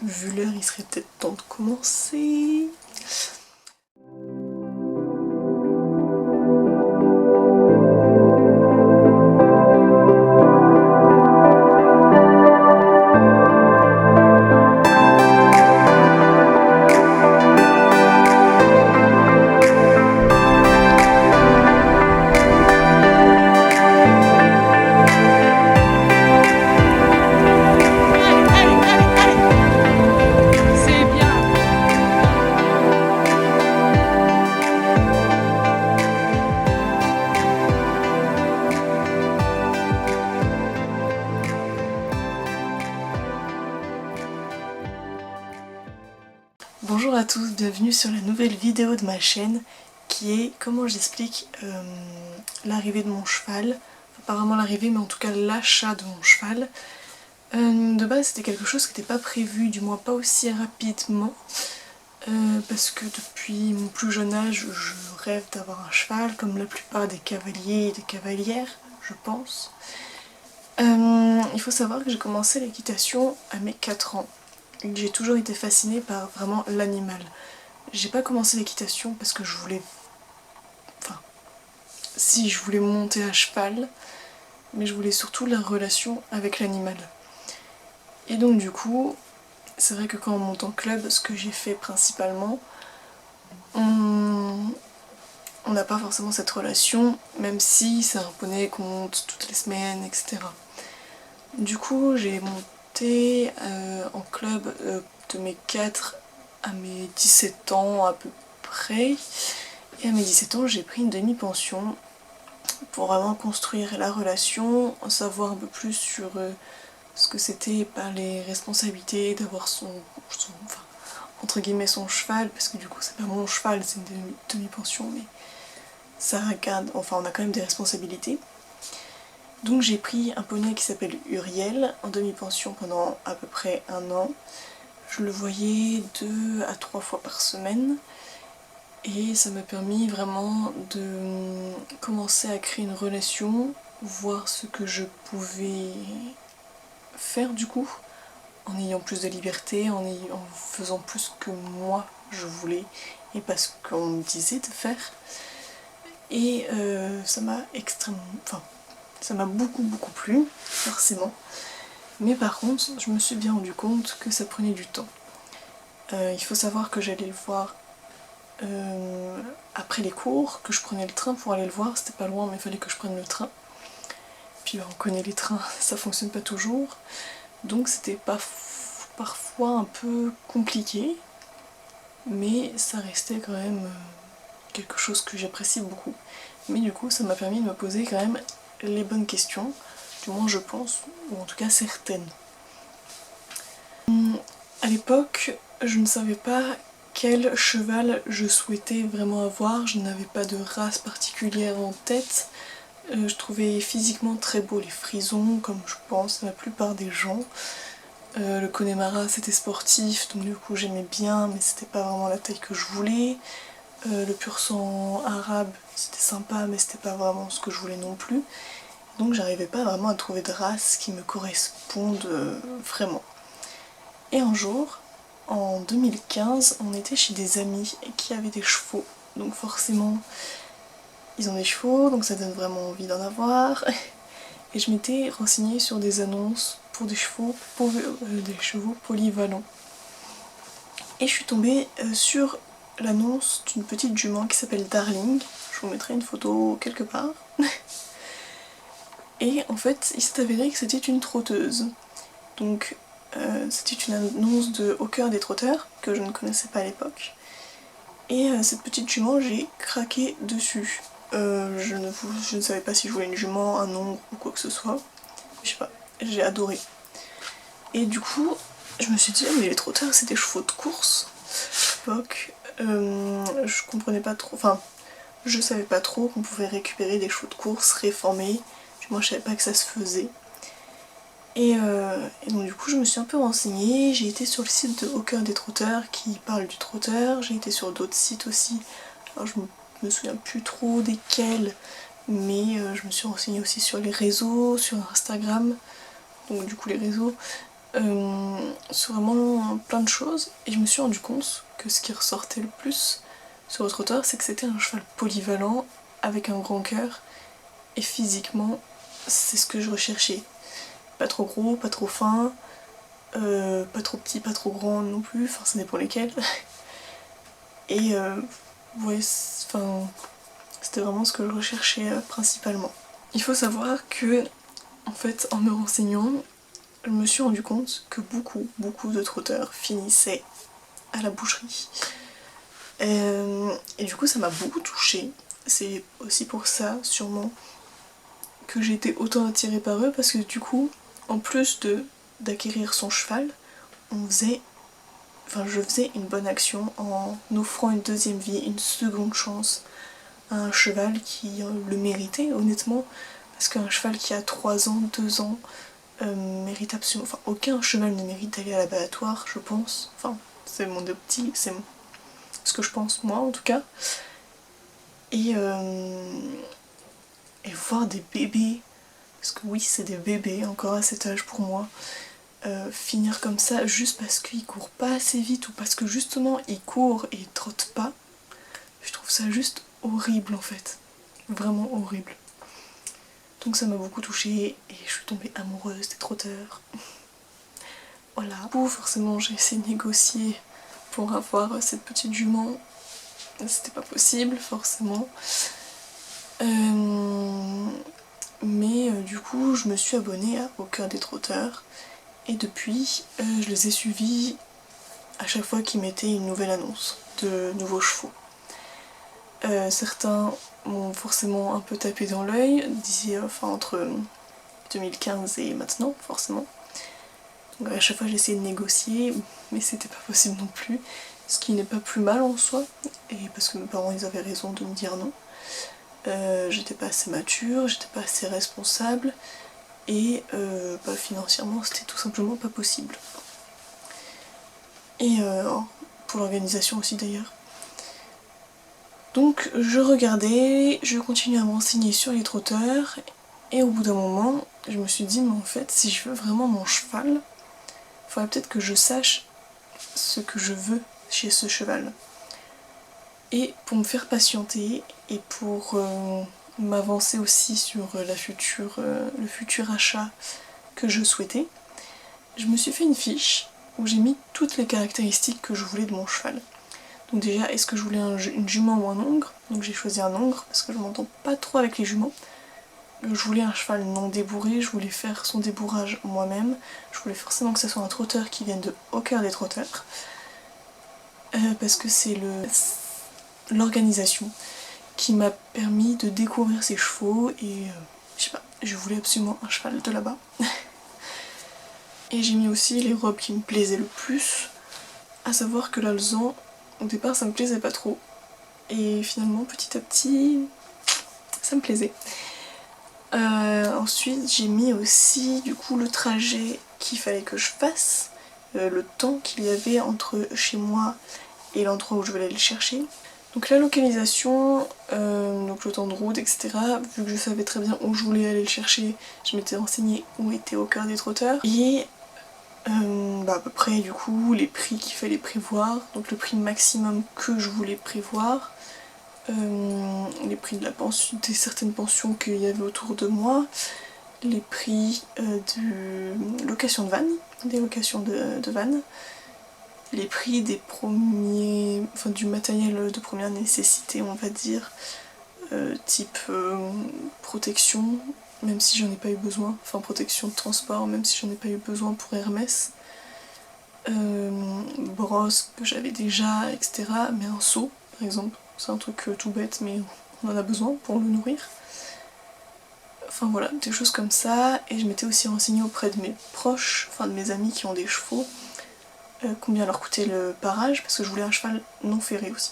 vu l'heure, il serait peut-être temps de commencer. Bonjour à tous, bienvenue sur la nouvelle vidéo de ma chaîne qui est, comment j'explique, l'arrivée de mon cheval. Apparemment l'arrivée, mais en tout cas l'achat de mon cheval. De base c'était quelque chose qui n'était pas prévu, du moins pas aussi rapidement. Parce que depuis mon plus jeune âge, je rêve d'avoir un cheval, comme la plupart des cavaliers et des cavalières, je pense. Il faut savoir que j'ai commencé l'équitation à mes 4 ans. J'ai toujours été fascinée par vraiment l'animal. J'ai pas commencé l'équitation parce que je voulais... Enfin, si je voulais monter à cheval, mais je voulais surtout la relation avec l'animal. Et donc du coup, c'est vrai que quand on monte en club, ce que j'ai fait principalement, on n'a pas forcément cette relation, même si c'est un poney qu'on monte toutes les semaines, etc. Du coup, j'ai monté en club de mes 4 à mes 17 ans à peu près. Et à mes 17 ans, j'ai pris une demi-pension pour vraiment construire la relation, en savoir un peu plus sur ce que c'était les responsabilités d'avoir enfin, entre guillemets son cheval, parce que du coup c'est pas mon cheval, c'est une demi-pension, mais ça regarde, enfin on a quand même des responsabilités. Donc j'ai pris un poney qui s'appelle Uriel en demi-pension pendant à peu près 1 an. Je le voyais 2 à 3 fois par semaine. Et ça m'a permis vraiment de commencer à créer une relation, voir ce que je pouvais faire du coup, en ayant plus de liberté, en faisant plus que moi je voulais et pas ce qu'on me disait de faire. Et ça m'a extrêmement... Enfin, ça m'a beaucoup plu, forcément. Mais par contre, je me suis bien rendu compte que ça prenait du temps. Il faut savoir que j'allais le voir après les cours, que je prenais le train pour aller le voir, c'était pas loin mais il fallait que je prenne le train. Puis on connaît les trains, ça fonctionne pas toujours, donc c'était parfois un peu compliqué, mais ça restait quand même quelque chose que j'apprécie beaucoup. Mais du coup ça m'a permis de me poser quand même les bonnes questions, du moins je pense, ou en tout cas certaines. À l'époque, je ne savais pas quel cheval je souhaitais vraiment avoir, je n'avais pas de race particulière en tête. Je trouvais physiquement très beau les frisons, comme je pense la plupart des gens. Le Connemara c'était sportif, donc du coup j'aimais bien, mais c'était pas vraiment la taille que je voulais. Le pur sang arabe c'était sympa, mais c'était pas vraiment ce que je voulais non plus. Donc j'arrivais pas vraiment à trouver de race qui me corresponde vraiment. Et un jour, en 2015, on était chez des amis qui avaient des chevaux. Donc forcément, ils ont des chevaux, donc ça donne vraiment envie d'en avoir. Et je m'étais renseignée sur des annonces pour des chevaux polyvalents. Et je suis tombée sur l'annonce d'une petite jument qui s'appelle Darling. Je vous mettrai une photo quelque part. Et en fait, il s'est avéré que c'était une trotteuse. Donc c'était une annonce de Au cœur des trotteurs, que je ne connaissais pas à l'époque. Et cette petite jument, j'ai craqué dessus. Je ne savais pas si je voulais une jument, un nombre ou quoi que ce soit. Je sais pas, j'ai adoré. Et du coup, je me suis dit, mais les trotteurs c'est des chevaux de course. À l'époque, je comprenais pas trop, enfin, je savais pas trop qu'on pouvait récupérer des chevaux de course réformés. Moi je savais pas que ça se faisait. Et donc du coup je me suis un peu renseignée, j'ai été sur le site de Au cœur des trotteurs qui parle du trotteur, j'ai été sur d'autres sites aussi, alors je me souviens plus trop desquels, mais je me suis renseignée aussi sur les réseaux, sur Instagram, donc du coup les réseaux, sur vraiment plein de choses, et je me suis rendu compte que ce qui ressortait le plus sur le trotteur, c'est que c'était un cheval polyvalent, avec un grand cœur, et physiquement, c'est ce que je recherchais. Pas trop gros, pas trop fin, pas trop petit, pas trop grand non plus, enfin ça dépend lesquels. Et ouais, c'était vraiment ce que je recherchais principalement. Il faut savoir que, en fait, en me renseignant, je me suis rendu compte que beaucoup de trotteurs finissaient à la boucherie. Et du coup ça m'a beaucoup touchée. C'est aussi pour ça, sûrement, que j'ai été autant attirée par eux, parce que du coup, en plus d'acquérir son cheval, je faisais une bonne action en offrant une deuxième vie, une seconde chance à un cheval qui le méritait, honnêtement, parce qu'un cheval qui a 3 ans, 2 ans, mérite absolument... Enfin, aucun cheval ne mérite d'aller à l'abattoir, je pense. Enfin, c'est mon optique, c'est ce que je pense, moi, en tout cas. Et voir des bébés, parce que oui, c'est des bébés, encore à cet âge pour moi, finir comme ça juste parce qu'ils courent pas assez vite ou parce que justement ils courent et ils trottent pas, je trouve ça juste horrible en fait. Vraiment horrible. Donc ça m'a beaucoup touchée et je suis tombée amoureuse des trotteurs. Voilà. Du coup, forcément, j'ai essayé de négocier pour avoir cette petite jument. C'était pas possible, forcément. Mais du coup, je me suis abonnée Au Cœur des Trotteurs. Et depuis, je les ai suivis à chaque fois qu'ils mettaient une nouvelle annonce de nouveaux chevaux. Certains m'ont forcément un peu tapé dans l'œil, entre 2015 et maintenant, forcément. Donc à chaque fois j'ai essayé de négocier, mais c'était pas possible non plus. Ce qui n'est pas plus mal en soi, et parce que mes parents ils avaient raison de me dire non. J'étais pas assez mature, j'étais pas assez responsable, et financièrement c'était tout simplement pas possible. Et pour l'organisation aussi d'ailleurs. Donc je regardais, je continuais à me renseigner sur les trotteurs, et au bout d'un moment, je me suis dit, mais en fait, si je veux vraiment mon cheval, il faudrait peut-être que je sache ce que je veux chez ce cheval. Et pour me faire patienter, et pour m'avancer aussi sur le futur achat que je souhaitais, je me suis fait une fiche où j'ai mis toutes les caractéristiques que je voulais de mon cheval. Donc déjà, est-ce que je voulais une jument ou un hongre? Donc j'ai choisi un hongre parce que je m'entends pas trop avec les juments. Je voulais un cheval non débourré, je voulais faire son débourrage moi-même. Je voulais forcément que ce soit un trotteur qui vienne de Au Cœur des Trotteurs. Parce que c'est l'organisation qui m'a permis de découvrir ces chevaux et je sais pas, je voulais absolument un cheval de là-bas. Et j'ai mis aussi les robes qui me plaisaient le plus, à savoir que l'alezan, au départ ça me plaisait pas trop, et finalement petit à petit ça me plaisait. Ensuite j'ai mis aussi du coup le trajet qu'il fallait que je fasse, le temps qu'il y avait entre chez moi et l'endroit où je vais aller le chercher. Donc la localisation, donc le temps de route, etc. Vu que je savais très bien où je voulais aller le chercher, je m'étais renseignée où était Au Cœur des Trotteurs. Et à peu près du coup les prix qu'il fallait prévoir, donc le prix maximum que je voulais prévoir, les prix de la pension, des certaines pensions qu'il y avait autour de moi, les prix de location de van, des locations de van, les prix des du matériel de première nécessité, on va dire, type protection, même si j'en ai pas eu besoin, enfin protection de transport, même si j'en ai pas eu besoin pour Hermès, brosse que j'avais déjà, etc. Mais un seau, par exemple, c'est un truc tout bête, mais on en a besoin pour le nourrir. Enfin voilà, des choses comme ça. Et je m'étais aussi renseignée auprès de mes proches, enfin de mes amis qui ont des chevaux, combien leur coûtait le parage, parce que je voulais un cheval non ferré aussi.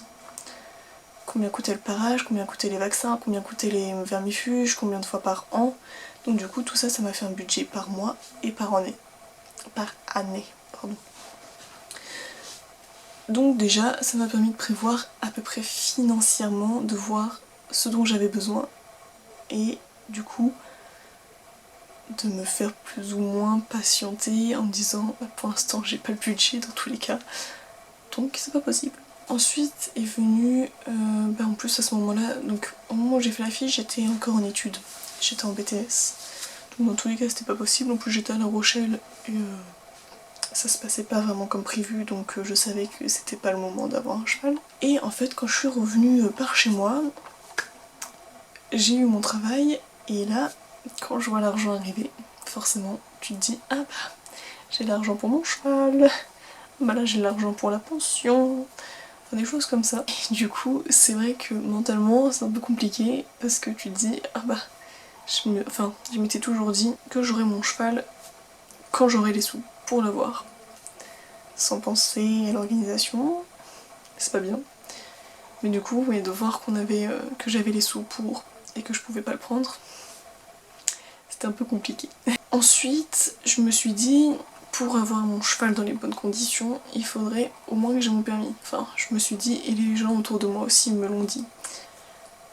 Combien coûtait le parage, combien coûtaient les vaccins, combien coûtaient les vermifuges, combien de fois par an. Donc du coup tout ça, ça m'a fait un budget par mois et par année. Donc déjà, ça m'a permis de prévoir à peu près financièrement, de voir ce dont j'avais besoin. Et du coup, de me faire plus ou moins patienter en me disant bah, pour l'instant j'ai pas le budget dans tous les cas, donc c'est pas possible. Ensuite est venu, bah en plus à ce moment-là, donc au moment où j'ai fait la fiche j'étais encore en études, j'étais en BTS, donc dans tous les cas c'était pas possible. En plus j'étais à La Rochelle et ça se passait pas vraiment comme prévu, donc je savais que c'était pas le moment d'avoir un cheval. Et en fait quand je suis revenue par chez moi, j'ai eu mon travail et là quand je vois l'argent arriver, forcément tu te dis ah bah j'ai l'argent pour mon cheval, bah là j'ai l'argent pour la pension, enfin, des choses comme ça. Et du coup c'est vrai que mentalement c'est un peu compliqué parce que tu te dis ah bah je m'étais toujours dit que j'aurais mon cheval quand j'aurai les sous pour l'avoir. Sans penser à l'organisation, c'est pas bien. Mais du coup, ouais, de voir que j'avais les sous pour et que je pouvais pas le prendre, c'était un peu compliqué. Ensuite, je me suis dit, pour avoir mon cheval dans les bonnes conditions, il faudrait au moins que j'ai mon permis. Enfin, je me suis dit, et les gens autour de moi aussi me l'ont dit,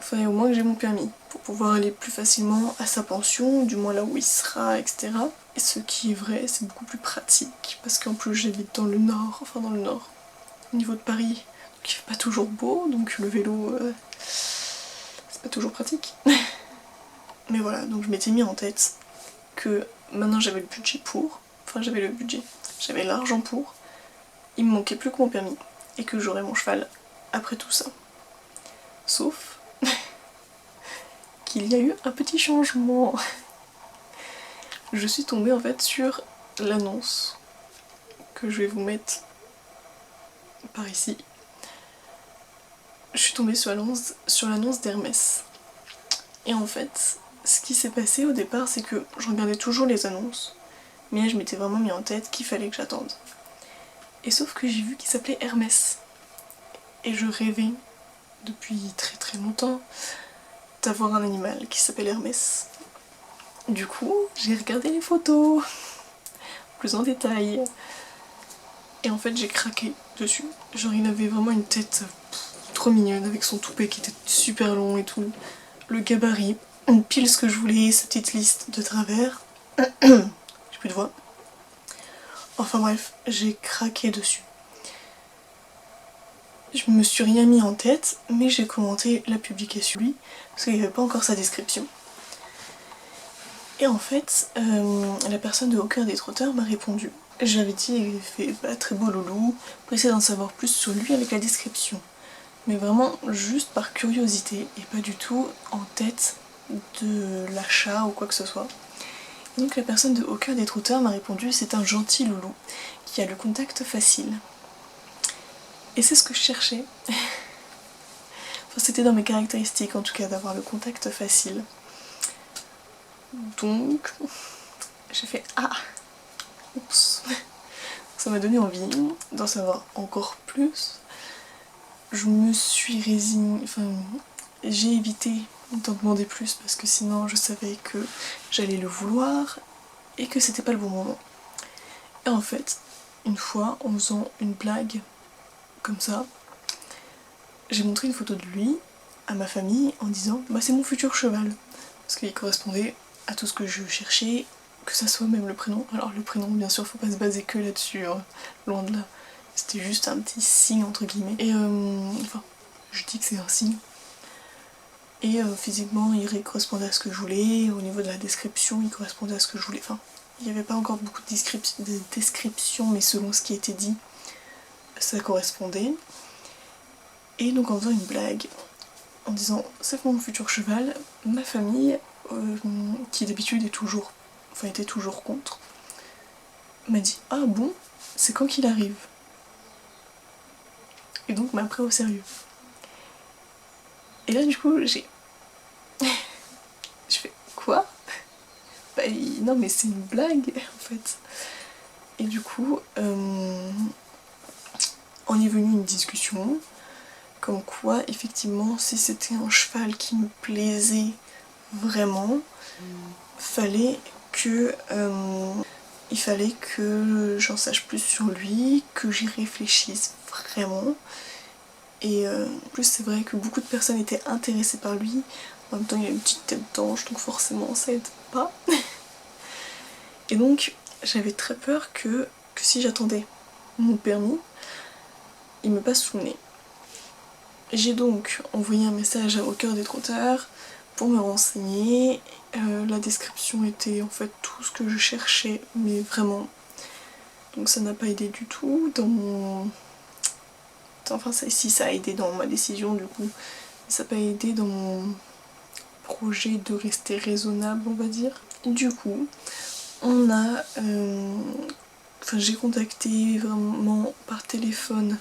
il faudrait au moins que j'ai mon permis pour pouvoir aller plus facilement à sa pension, du moins là où il sera, etc. Et ce qui est vrai, c'est beaucoup plus pratique, parce qu'en plus j'habite dans le nord, au niveau de Paris, donc il fait pas toujours beau, donc le vélo, c'est pas toujours pratique. Mais voilà, donc je m'étais mis en tête que maintenant j'avais le budget pour, j'avais l'argent pour, il me manquait plus que mon permis, et que j'aurais mon cheval après tout ça. Sauf qu'il y a eu un petit changement. Je suis tombée en fait sur l'annonce que je vais vous mettre par ici. Je suis tombée sur l'annonce d'Hermès. Et en fait, ce qui s'est passé au départ, c'est que je regardais toujours les annonces, mais là je m'étais vraiment mis en tête qu'il fallait que j'attende. Et sauf que j'ai vu qu'il s'appelait Hermès. Et je rêvais, depuis très très longtemps, d'avoir un animal qui s'appelle Hermès. Du coup, j'ai regardé les photos, plus en détail. Et en fait, j'ai craqué dessus. Genre, il avait vraiment une tête trop mignonne, avec son toupet qui était super long et tout. Le gabarit, pile ce que je voulais, sa petite liste de travers. J'ai plus de voix. Enfin bref, j'ai craqué dessus. Je me suis rien mis en tête, mais j'ai commenté la publication lui, parce qu'il n'y avait pas encore sa description. Et en fait, la personne de Au cœur des trotteurs m'a répondu. J'avais dit, il fait bah, très beau loulou, pour essayer d'en savoir plus sur lui avec la description. Mais vraiment juste par curiosité, et pas du tout en tête de l'achat ou quoi que ce soit. Et donc la personne de Au cœur des trotteurs m'a répondu, c'est un gentil loulou, qui a le contact facile. Et c'est ce que je cherchais. Enfin, c'était dans mes caractéristiques en tout cas d'avoir le contact facile. Donc j'ai fait ah, oups. Ça m'a donné envie d'en savoir encore plus. Je me suis résignée, enfin j'ai évité d'en demander plus parce que sinon je savais que j'allais le vouloir et que c'était pas le bon moment. Et en fait, une fois en faisant une blague comme ça, j'ai montré une photo de lui à ma famille en disant bah c'est mon futur cheval, parce qu'il correspondait à tout ce que je cherchais, que ça soit même le prénom. Alors le prénom bien sûr faut pas se baser que là-dessus, hein, loin de là, c'était juste un petit signe entre guillemets. Et enfin je dis que c'est un signe. Et physiquement il correspondait à ce que je voulais, au niveau de la description il correspondait à ce que je voulais, enfin il n'y avait pas encore beaucoup de description mais selon ce qui était dit ça correspondait. Et donc en faisant une blague, en disant c'est mon futur cheval, ma famille, qui d'habitude était toujours contre, m'a dit ah bon, c'est quand qu'il arrive. Et donc m'a pris au sérieux. Et là du coup je fais quoi? Bah non mais c'est une blague en fait. Et du coup on est venu une discussion comme quoi effectivement si c'était un cheval qui me plaisait vraiment, il fallait que j'en sache plus sur lui, que j'y réfléchisse vraiment. Et en plus c'est vrai que beaucoup de personnes étaient intéressées par lui. En même temps il a une petite tête d'ange donc forcément ça aide pas. Et donc j'avais très peur que si j'attendais mon permis, il me passe sous le nez. J'ai donc envoyé un message au cœur des trotteurs pour me renseigner. La description était en fait tout ce que je cherchais, mais vraiment. Donc ça n'a pas aidé du tout dans mon... Enfin si, ça a aidé dans ma décision du coup. Ça n'a pas aidé dans mon projet de rester raisonnable, on va dire. Du coup, on a... Enfin j'ai contacté vraiment par téléphone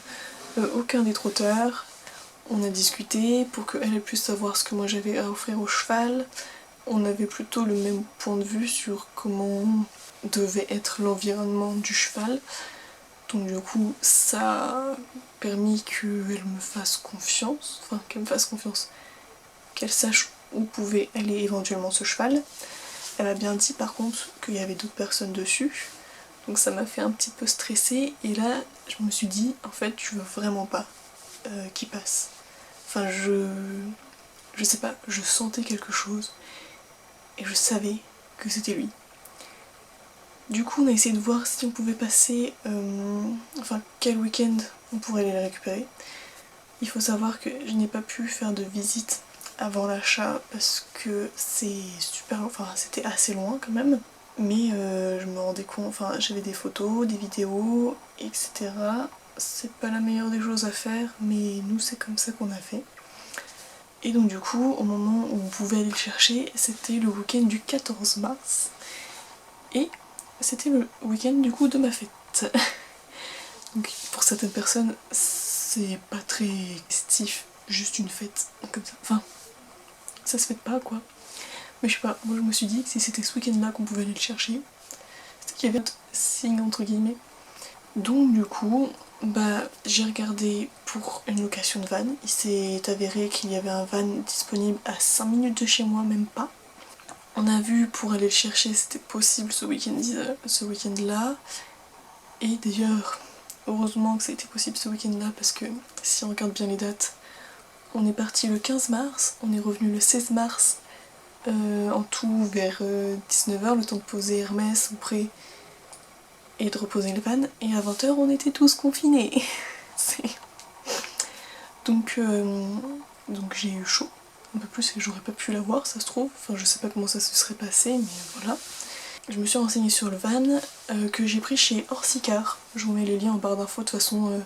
aucun des trotteurs. On a discuté pour qu'elle puisse savoir ce que moi j'avais à offrir au cheval. On avait plutôt le même point de vue sur comment devait être l'environnement du cheval. Donc du coup ça a permis qu'elle me fasse confiance, enfin qu'elle me fasse confiance, qu'elle sache où pouvait aller éventuellement ce cheval. Elle a bien dit par contre qu'il y avait d'autres personnes dessus, donc ça m'a fait un petit peu stresser et là je me suis dit en fait je veux vraiment pas qu'il passe. Enfin je sais pas, je sentais quelque chose et je savais que c'était lui. Du coup on a essayé de voir si on pouvait passer, enfin quel week-end on pourrait aller le récupérer. Il faut savoir que je n'ai pas pu faire de visite avant l'achat parce que c'est super, enfin c'était assez loin quand même. Mais je me rendais compte, enfin j'avais des photos, des vidéos, etc. C'est pas la meilleure des choses à faire, mais nous c'est comme ça qu'on a fait. Et donc du coup, au moment où on pouvait aller le chercher, c'était le week-end du 14 mars. Et c'était le week-end du coup de ma fête. Donc pour certaines personnes, c'est pas très festif, juste une fête comme ça. Enfin, ça se fête pas quoi. Mais je sais pas, moi je me suis dit que si c'était ce week-end-là qu'on pouvait aller le chercher, c'était qu'il y avait un signe entre guillemets. Donc du coup, bah j'ai regardé pour une location de van. Il s'est avéré qu'il y avait un van disponible à 5 minutes de chez moi, même pas. On a vu pour aller le chercher, c'était possible ce week-end-là. Et d'ailleurs, heureusement que ça a été possible ce week-end-là parce que si on regarde bien les dates, on est parti le 15 mars, on est revenu le 16 mars, en tout vers 19h, le temps de poser Hermès au pré et de reposer le van, et à 20h on était tous confinés. Donc j'ai eu chaud un peu plus et j'aurais pas pu l'avoir ça se trouve, enfin je sais pas comment ça se serait passé mais voilà. Je me suis renseignée sur le van que j'ai pris chez Orsicar. Je vous mets les liens en barre d'infos de toute façon de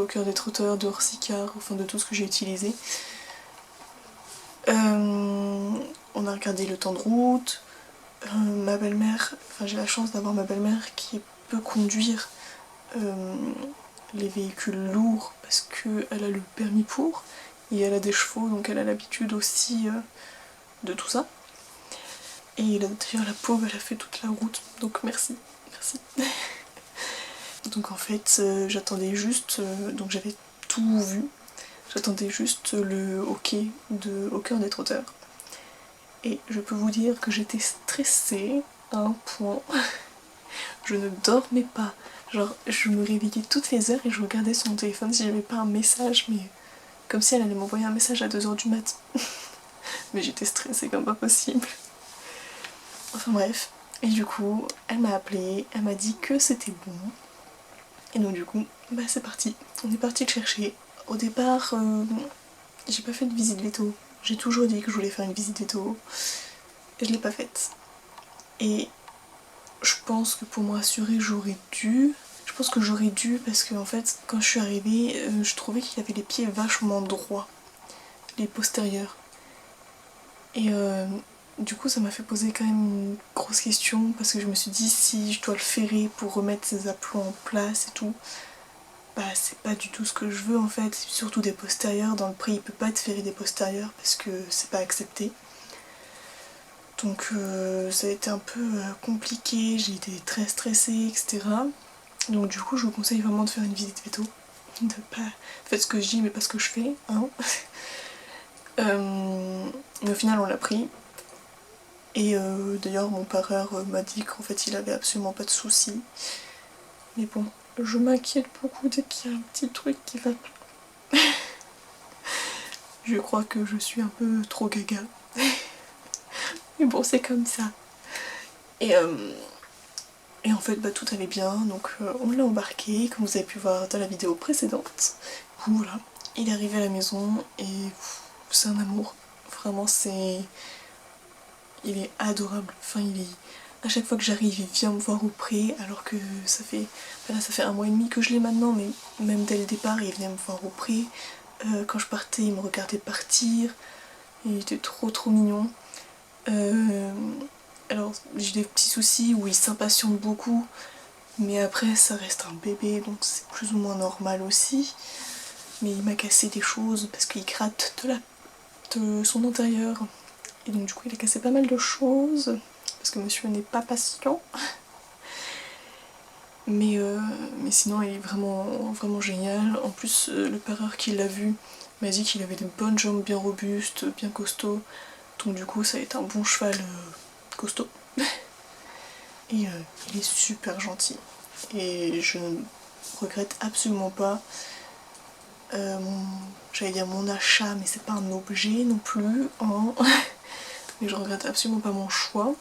Au cœur des trotteurs, de Orsicar, enfin de tout ce que j'ai utilisé. On a regardé le temps de route, ma belle-mère, enfin j'ai la chance d'avoir ma belle-mère qui peut conduire les véhicules lourds parce qu'elle a le permis pour et elle a des chevaux donc elle a l'habitude aussi de tout ça. Et d'ailleurs la pauvre elle a fait toute la route donc merci. Donc en fait j'attendais juste, donc j'avais tout vu, j'attendais juste le OK Au cœur des trotteurs. Et je peux vous dire que j'étais stressée à un point. Je ne dormais pas. Genre, je me réveillais toutes les heures et je regardais sur mon téléphone si j'avais pas un message, mais comme si elle allait m'envoyer un message à 2h du mat. Mais j'étais stressée comme pas possible. Enfin bref. Et du coup, elle m'a appelée, elle m'a dit que c'était bon. Et donc du coup, bah c'est parti. On est parti le chercher. Au départ, j'ai pas fait de visite veto. J'ai toujours dit que je voulais faire une visite veto. Et je l'ai pas faite. Et je pense que pour me rassurer, j'aurais dû. Je pense que j'aurais dû parce que en fait, quand je suis arrivée, je trouvais qu'il avait les pieds vachement droits, les postérieurs. Et du coup, ça m'a fait poser quand même une grosse question parce que je me suis dit si je dois le ferrer pour remettre ses aplombs en place et tout, bah c'est pas du tout ce que je veux en fait. Surtout des postérieurs, dans le prix il peut pas être ferré des postérieurs parce que c'est pas accepté. Donc ça a été un peu compliqué, j'ai été très stressée, etc. Donc du coup je vous conseille vraiment de faire une visite veto. De pas faire ce que je dis mais pas ce que je fais. Hein. Mais au final on l'a pris. Et d'ailleurs mon pareur m'a dit qu'en fait il avait absolument pas de soucis. Mais bon, je m'inquiète beaucoup dès qu'il y a un petit truc qui va pas. Je crois que je suis un peu trop gaga. Mais bon c'est comme ça. Et Et en fait bah, tout allait bien, donc on l'a embarqué comme vous avez pu voir dans la vidéo précédente. Voilà, il est arrivé à la maison et c'est un amour, vraiment il est adorable, enfin il est... À chaque fois que j'arrive, il vient me voir au pré, alors que ça fait... Enfin là, ça fait 1 mois et demi que je l'ai maintenant, mais même dès le départ, il venait me voir au pré. Quand je partais, il me regardait partir. Il était trop mignon. Alors, j'ai des petits soucis où il s'impatiente beaucoup, mais après, ça reste un bébé, donc c'est plus ou moins normal aussi. Mais il m'a cassé des choses parce qu'il gratte de son intérieur. Et donc du coup, il a cassé pas mal de choses, parce que monsieur n'est pas patient. Mais sinon il est vraiment génial. En plus le pareur qui l'a vu m'a dit qu'il avait des bonnes jambes bien robustes, bien costauds. Donc du coup ça va être un bon cheval costaud. Et il est super gentil. Et je ne regrette absolument pas j'allais dire mon achat, mais c'est pas un objet non plus. Hein. Mais je regrette absolument pas mon choix.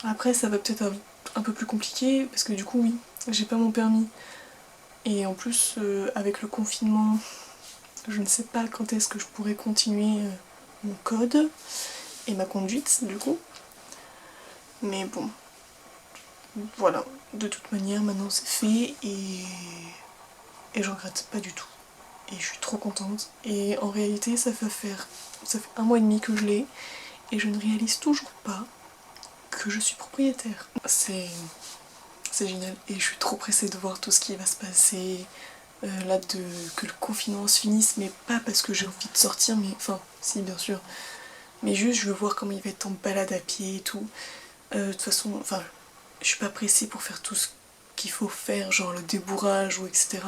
Après ça va peut-être un peu plus compliqué, parce que du coup oui, j'ai pas mon permis. Et en plus, avec le confinement, je ne sais pas quand est-ce que je pourrais continuer mon code et ma conduite du coup. Mais bon, voilà. De toute manière, maintenant c'est fait et je regrette pas du tout. Et je suis trop contente. Et en réalité, ça fait 1 mois et demi que je l'ai et je ne réalise toujours pas que je suis propriétaire. C'est génial et je suis trop pressée de voir tout ce qui va se passer. Là que le confinement se finisse, mais pas parce que j'ai envie de sortir, mais enfin si bien sûr, mais juste je veux voir comment il va être en balade à pied et tout. De toute façon, enfin je suis pas pressée pour faire tout ce qu'il faut faire, genre le débourrage ou etc.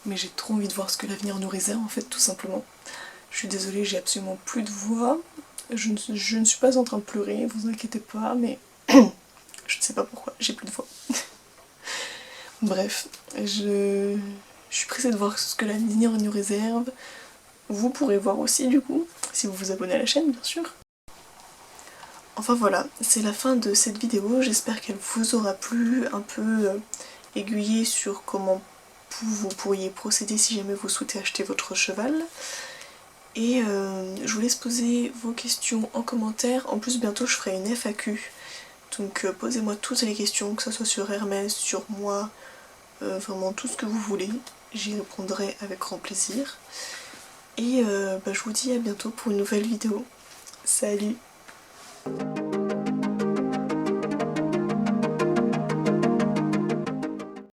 Mais j'ai trop envie de voir ce que l'avenir nous réserve en fait, tout simplement. Je suis désolée, j'ai absolument plus de voix. Je ne suis pas en train de pleurer, vous inquiétez pas, mais je ne sais pas pourquoi, j'ai plus de voix. Bref, je suis pressée de voir ce que l'avenir nous réserve. Vous pourrez voir aussi du coup, si vous vous abonnez à la chaîne bien sûr. Enfin voilà, c'est la fin de cette vidéo, j'espère qu'elle vous aura plu, un peu aiguillé sur comment vous pourriez procéder si jamais vous souhaitez acheter votre cheval. Et je vous laisse poser vos questions en commentaire, en plus bientôt je ferai une FAQ. Donc posez-moi toutes les questions, que ce soit sur Hermès, sur moi, vraiment tout ce que vous voulez, j'y répondrai avec grand plaisir. Et je vous dis à bientôt pour une nouvelle vidéo. Salut!